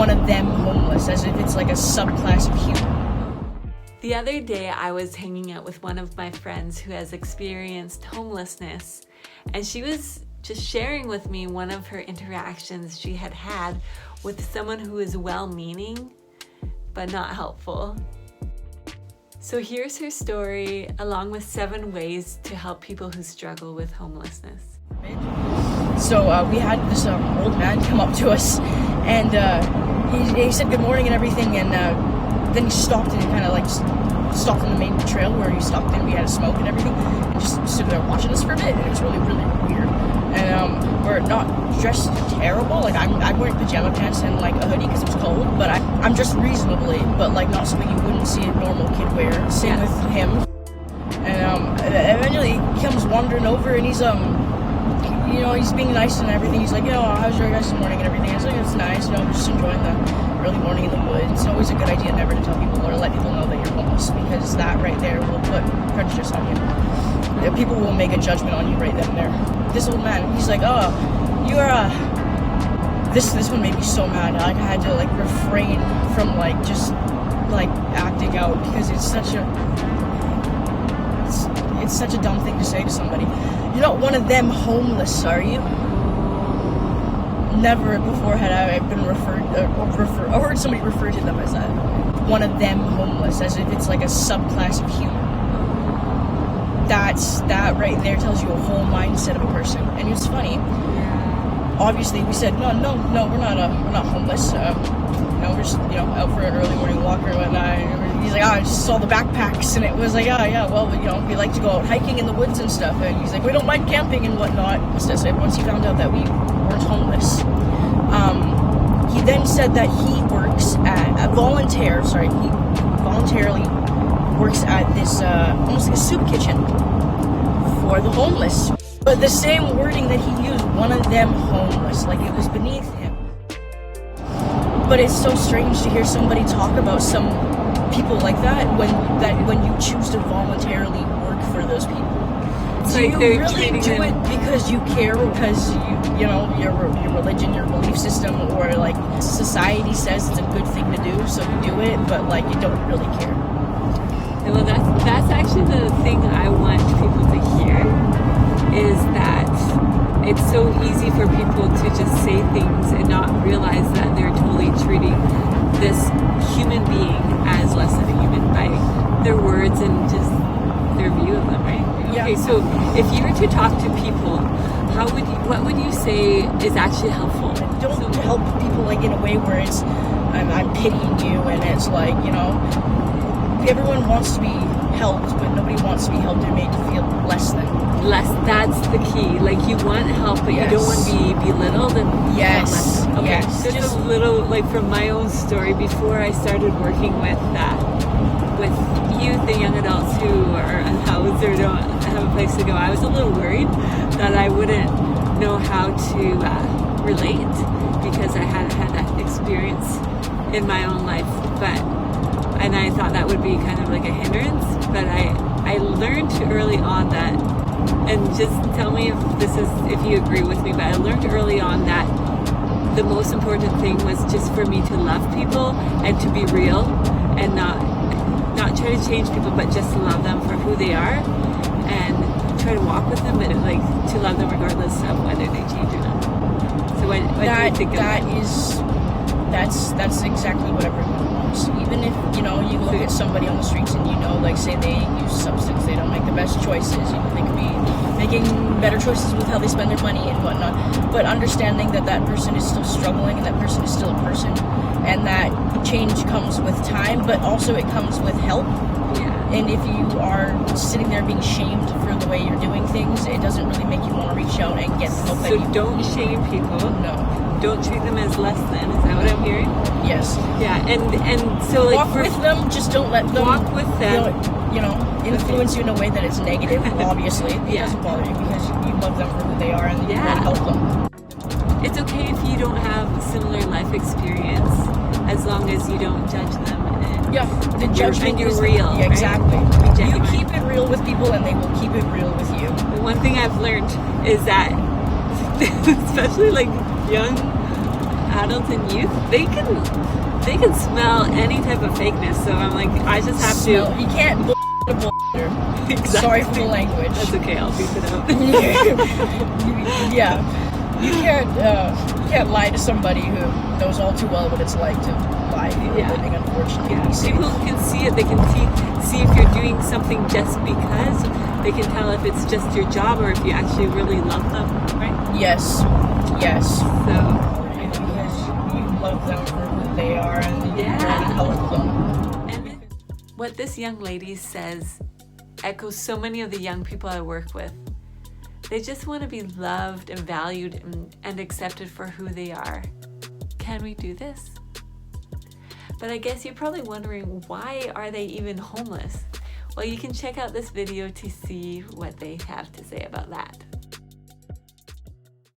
one of them homeless, as if it's like a subclass of human. The other day I was hanging out with one of my friends who has experienced homelessness, and she was just sharing with me one of her interactions she had had with someone who is well-meaning but not helpful. So here's her story, along with 7 ways to help people who struggle with homelessness. So we had this old man come up to us, and he said good morning and everything, and then he stopped and kind of like stopped on the main trail where he stopped and we had a smoke and everything, and just stood there watching us for a bit, and it was really, really weird. And we're not dressed terrible, like I'm wearing pajama pants and like a hoodie because it was cold, but I'm dressed reasonably, but like not something you wouldn't see a normal kid wear. Same with him. And eventually he comes wandering over, and he's he's being nice and everything. He's like, how's your guys' morning and everything? I was like, it's nice, we're just enjoying the early morning in the woods. It's always a good idea never to tell people or let people know that you're homeless, because that right there will put prejudice on you. People will make a judgment on you right then and there. This old man, he's like, you're this one made me so mad. Like, I had to like refrain from like just like acting out, because it's such a dumb thing to say to somebody. You're not one of them homeless, are you? Never before had I been referred or heard somebody refer to them as that. One of them homeless, as if it's like a subclass of human. That right there tells you a whole mindset of a person. And it's funny. Obviously, we said no, we're not homeless. We're just out for an early morning walk or whatnot. He's like, I just saw the backpacks, and it was like, we like to go out hiking in the woods and stuff. And he's like, we don't mind camping and whatnot. So once he found out that we weren't homeless, he then said that he works at he voluntarily works at this almost like a soup kitchen for the homeless. But the same wording that he used, one of them homeless, like it was beneath him. But it's so strange to hear somebody talk about some people like that when you choose to voluntarily work for those people. Do you really do it because you care, because your religion, your belief system, or like society says it's a good thing to do, so you do it, but like you don't really care? Well, that's actually the thing I want people to hear, is that it's so easy for people to just say things and not realize that they're totally treating this human being as less than a human by their words and just their view of them, right? Yeah. Okay, so if you were to talk to people, what would you say is actually helpful? Don't help people like in a way where it's I'm pitying you, and it's like, everyone wants to be helped, but nobody wants to be helped or made to feel less than. That's the key. Like, you want help, but you don't want to be belittled and yes. Okay. Yes. Just a little, like, from my own story, before I started working with youth and young adults who are unhoused or don't have a place to go, I was a little worried that I wouldn't know how to relate, because I hadn't had that experience in my own life. And I thought that would be kind of like a hindrance, but I learned early on that, and just tell me if you agree with me, but I learned early on that the most important thing was just for me to love people and to be real and not try to change people, but just to love them for who they are and try to walk with them, but like to love them regardless of whether they change or not. So what do you think of that? That's exactly what everyone wants. Even if you look at somebody on the streets and like say they use substance, they don't make the best choices. They could be making better choices with how they spend their money and whatnot. But understanding that person is still struggling, and that person is still a person, and that change comes with time, but also it comes with help. Yeah. And if you are sitting there being shamed for the way you're doing things, it doesn't really make you want to reach out and get the help. So don't shame people. No. Don't treat them as less than. Is that what I'm hearing? Yes. Yeah, and so like walk with them. Just don't let them walk with them. Influence you in a way that it's negative. Obviously, it Yeah. doesn't bother you because you love them for who they are and you want to help them. It's okay if you don't have similar life experience, as long as you don't judge them. The judgment you're is real. Yeah, exactly. Right? You keep it real with people, and they will keep it real with you. The one thing I've learned is that, especially like young adults and youth, they can smell any type of fakeness. So I'm like, I just have Smell. to. You can't a bullshitter. Exactly. Sorry for the language. That's okay. I'll beep it out. Yeah, you can't lie to somebody who knows all too well what it's like to lie for a Yeah. living. Unfortunately, Yeah, Be safe. people can see it. They can see if you're doing something just because. They can tell if it's just your job or if you actually really love them, right? Yes. So, Because you love them for who they are and Yeah. you're ready to help them. and what this young lady says echoes so many of the young people I work with. They just want to be loved and valued and accepted for who they are. Can we do this? But I guess you're probably wondering, why are they even homeless? Well, you can check out this video to see what they have to say about that.